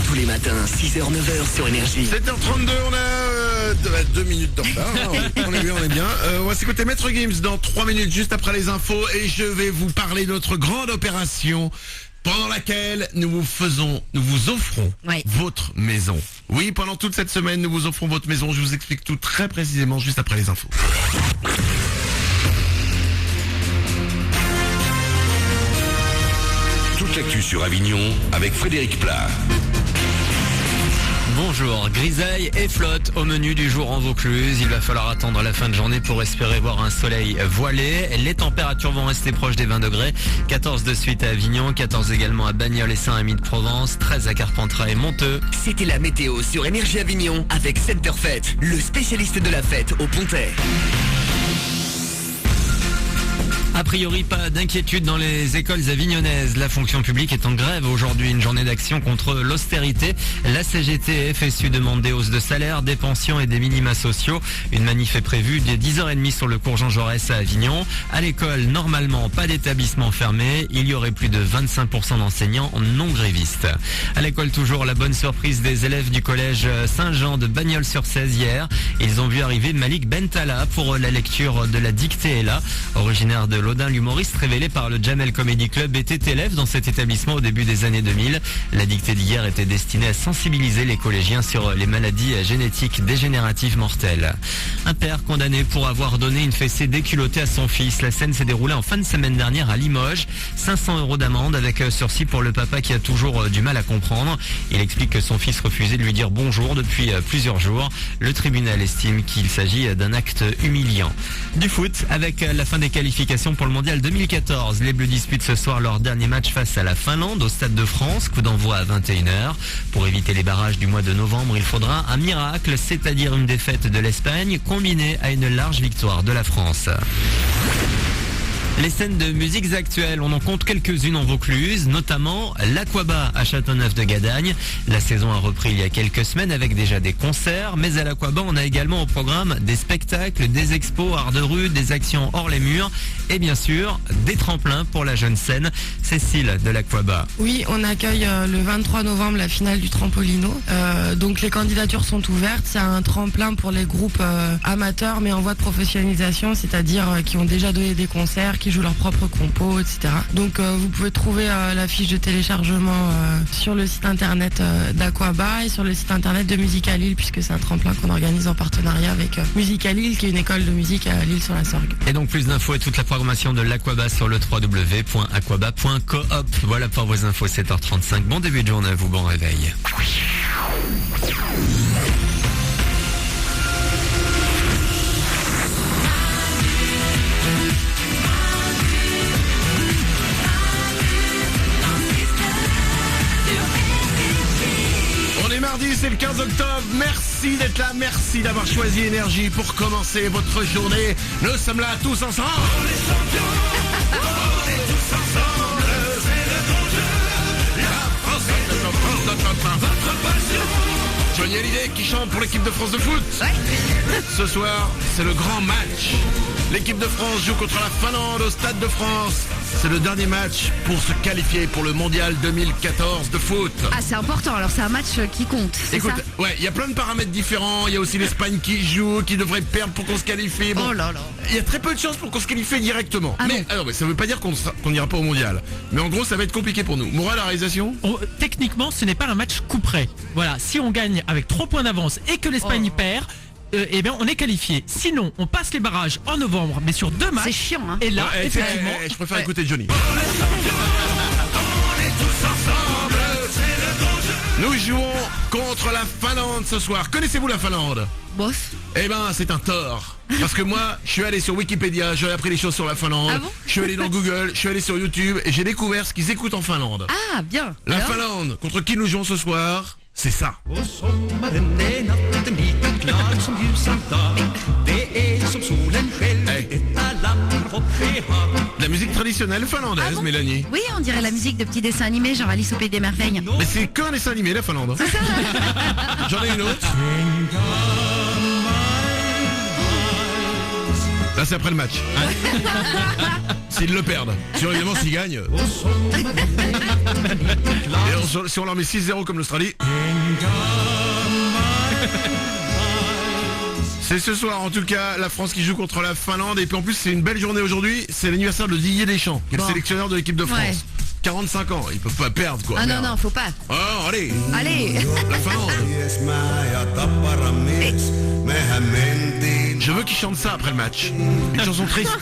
Tous les matins, 6h-9h sur Énergie. 7h32, on a 2 minutes de retard. On est bien, on est bien. On va s'écouter Maître Gims dans 3 minutes, juste après les infos. Et je vais vous parler de notre grande opération pendant laquelle nous vous offrons votre maison. Oui, pendant toute cette semaine, nous vous offrons votre maison. Je vous explique tout très précisément juste après les infos. Toute l'actu sur Avignon avec Frédéric Plat. Bonjour, grisaille et flotte au menu du jour en Vaucluse. Il va falloir attendre la fin de journée pour espérer voir un soleil voilé. Les températures vont rester proches des 20 degrés. 14 de suite à Avignon, 14 également à Bagnols et Saint-Rémy-de-Provence, 13 à Carpentras et Monteux. C'était la météo sur Énergie Avignon avec Center Fête, le spécialiste de la fête au Pontet. A priori, pas d'inquiétude dans les écoles avignonnaises. La fonction publique est en grève aujourd'hui, une journée d'action contre l'austérité. La CGT et FSU demandent des hausses de salaire, des pensions et des minima sociaux. Une manif est prévue dès 10h30 sur le cours Jean Jaurès à Avignon. À l'école, normalement, pas d'établissement fermé. Il y aurait plus de 25% d'enseignants non grévistes. À l'école, toujours la bonne surprise des élèves du collège Saint-Jean de Bagnols-sur-Cèze hier. Ils ont vu arriver Malik Bentala pour la lecture de la dictée Ella, originaire de l'Audin, l'humoriste révélé par le Jamel Comedy Club était élève dans cet établissement au début des années 2000. La dictée d'hier était destinée à sensibiliser les collégiens sur les maladies génétiques dégénératives mortelles. Un père condamné pour avoir donné une fessée déculottée à son fils. La scène s'est déroulée en fin de semaine dernière à Limoges. 500 € d'amende avec sursis pour le papa qui a toujours du mal à comprendre. Il explique que son fils refusait de lui dire bonjour depuis plusieurs jours. Le tribunal estime qu'il s'agit d'un acte humiliant. Du foot avec la fin des qualifications pour le mondial 2014. Les Bleus disputent ce soir leur dernier match face à la Finlande au Stade de France, coup d'envoi à 21h. Pour éviter les barrages du mois de novembre, il faudra un miracle, c'est-à-dire une défaite de l'Espagne combinée à une large victoire de la France. Les scènes de musiques actuelles, on en compte quelques-unes en Vaucluse, notamment l'Aquaba à Châteauneuf-de-Gadagne. La saison a repris il y a quelques semaines avec déjà des concerts, mais à l'Aquaba, on a également au programme des spectacles, des expos, art de rue, des actions hors les murs et bien sûr des tremplins pour la jeune scène. Cécile de l'Aquaba. Oui, on accueille le 23 novembre la finale du Trampolino. Donc les candidatures sont ouvertes. C'est un tremplin pour les groupes amateurs mais en voie de professionnalisation, c'est-à-dire qui ont déjà donné des concerts, qui jouent leurs propres compos, etc. Donc vous pouvez trouver la fiche de téléchargement sur le site internet d'Aquaba et sur le site internet de Musique à Lille, puisque c'est un tremplin qu'on organise en partenariat avec Musique à Lille, qui est une école de musique à Lille-sur-la-Sorgue. Et donc plus d'infos et toute la programmation de l'Aquaba sur le www.aquaba.coop. Voilà pour vos infos, 7h35. Bon début de journée à vous, bon réveil. On est mardi, c'est le 15 octobre. Merci d'être là, merci d'avoir choisi Énergie pour commencer votre journée. Nous sommes là tous ensemble. On est champions, on est tous ensemble. C'est le bon jeu. La France, votre passion. Johnny Hallyday qui chante pour l'équipe de France de foot. Ce soir, c'est le grand match. L'équipe de France joue contre la Finlande au Stade de France. C'est le dernier match pour se qualifier pour le mondial 2014 de foot. Ah, c'est important, alors c'est un match qui compte, c'est Écoute, ça? ouais, il y a plein de paramètres différents. Il y a aussi l'Espagne qui joue, qui devrait perdre pour qu'on se qualifie. Bon, Oh là là. il y a très peu de chances pour qu'on se qualifie directement. Ah mais bon alors, ça veut pas dire qu'on n'ira pas au mondial. Mais en gros, ça va être compliqué pour nous. Moral, la réalisation? Techniquement, ce n'est pas un match coup près. Voilà, si on gagne avec 3 points d'avance et que l'Espagne perd, eh bien on est qualifié. Sinon, on passe les barrages en novembre, mais sur 2 matchs. C'est chiant, hein. Et là, Ouais, effectivement, je préfère écouter Johnny. On est tous ensemble, c'est le bon jeu. Nous jouons contre la Finlande ce soir. Connaissez-vous la Finlande? Boss. Eh ben, c'est un tort. Parce que moi, je suis allé sur Wikipédia, j'ai appris des choses sur la Finlande. Ah bon? Je suis allé dans Google, je suis allé sur YouTube et j'ai découvert ce qu'ils écoutent en Finlande. Ah, bien. La Alors Finlande, contre qui nous jouons ce soir, c'est ça. Sommaren är natten lika klar som ljusant dag. Det är som solen själv, Hey. detta land har fått behag. La musique traditionnelle finlandaise, Ah bon? Mélanie. Oui, on dirait la musique de petits dessins animés, genre Alice au Pays des Merveilles. Mais c'est qu'un dessin animé, la Finlande. J'en ai une autre. Là, c'est après le match. s'ils le perdent. Sinon, évidemment, s'ils gagnent. Et si on leur met 6-0 comme l'Australie. C'est ce soir en tout cas la France qui joue contre la Finlande. Et puis en plus c'est une belle journée aujourd'hui. C'est l'anniversaire de Didier Deschamps, qui est le sélectionneur de l'équipe de France. Ouais. 45 ans, ils peuvent pas perdre quoi. Ah non, merde. non, faut pas. Oh, allez, Allez. la Finlande. Je veux qu'ils chantent ça après le match. Une chanson triste.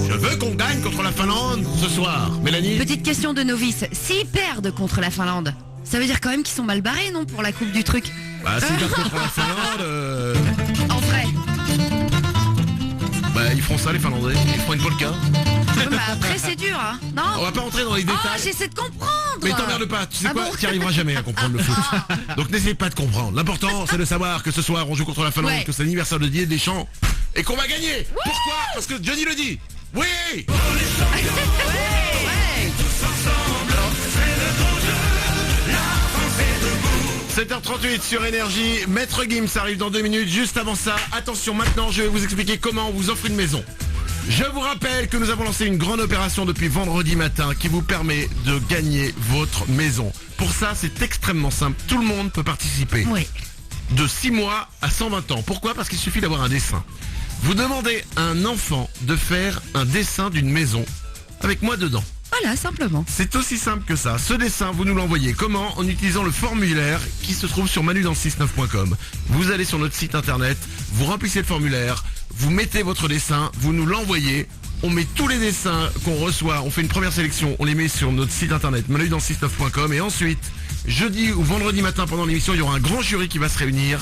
Je veux qu'on gagne contre la Finlande ce soir. Mélanie. Petite question de novice. S'ils perdent contre la Finlande, ça veut dire quand même qu'ils sont mal barrés, non, pour la coupe du truc? Bah s'ils perdent contre la Finlande, En vrai. bah ils feront ça les Finlandais. Ils feront une polka. Ouais, bah après c'est dur, hein. Non? On va pas rentrer dans les Oh, détails. j'essaie de comprendre. Mais t'emmerdes pas, tu sais Ah quoi, bon tu arriveras jamais à comprendre le foot. Donc n'essaye pas de comprendre. L'important c'est de savoir que ce soir on joue contre la Finlande, Ouais. que c'est l'anniversaire de Didier Deschamps et qu'on va gagner. Pourquoi? Parce que Johnny le dit. Oui. 7h38 sur Énergie, Maître Gims arrive dans 2 minutes. Juste avant ça, attention, maintenant je vais vous expliquer comment on vous offre une maison. Je vous rappelle que nous avons lancé une grande opération depuis vendredi matin qui vous permet de gagner votre maison. Pour ça, c'est extrêmement simple, tout le monde peut participer. Oui. De 6 mois à 120 ans. Pourquoi? Parce qu'il suffit d'avoir un dessin. Vous demandez à un enfant de faire un dessin d'une maison avec moi dedans. Voilà, simplement. C'est aussi simple que ça. Ce dessin, vous nous l'envoyez. Comment? En utilisant le formulaire qui se trouve sur manudanse69.com. Vous allez sur notre site internet, vous remplissez le formulaire, vous mettez votre dessin, vous nous l'envoyez. On met tous les dessins qu'on reçoit, on fait une première sélection, on les met sur notre site internet manudanse69.com et ensuite, jeudi ou vendredi matin pendant l'émission, il y aura un grand jury qui va se réunir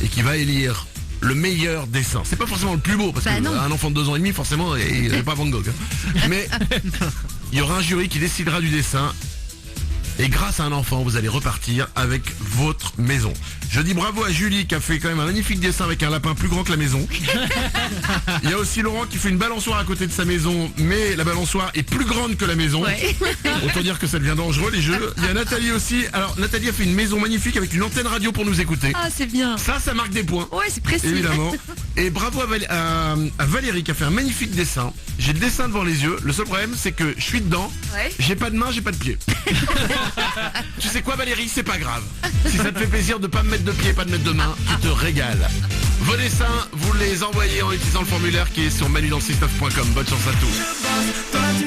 et qui va élire le meilleur dessin. C'est pas forcément le plus beau parce Bah non. qu'un enfant de 2 ans et demi, forcément, il n'est pas Van Gogh. Hein. Mais il y aura un jury qui décidera du dessin. Et grâce à un enfant, vous allez repartir avec votre maison. Je dis bravo à Julie qui a fait quand même un magnifique dessin avec un lapin plus grand que la maison. Il y a aussi Laurent qui fait une balançoire à côté de sa maison, mais la balançoire est plus grande que la maison. Ouais. Autant dire que ça devient dangereux les jeux. Il y a Nathalie aussi. Alors Nathalie a fait une maison magnifique avec une antenne radio pour nous écouter. Ah, c'est bien. Ça marque des points. Ouais, c'est précis. Évidemment. Et bravo à Valérie qui a fait un magnifique dessin. J'ai le dessin devant les yeux. Le seul problème, c'est que je suis dedans. Ouais. J'ai pas de main, j'ai pas de pied. Tu sais quoi Valérie, c'est pas grave. Si ça te fait plaisir de pas me mettre de pied, pas de mettre de main, tu te régales. Vos dessins, vous les envoyez en utilisant le formulaire qui est sur manudanse69.com. Bonne chance à tous.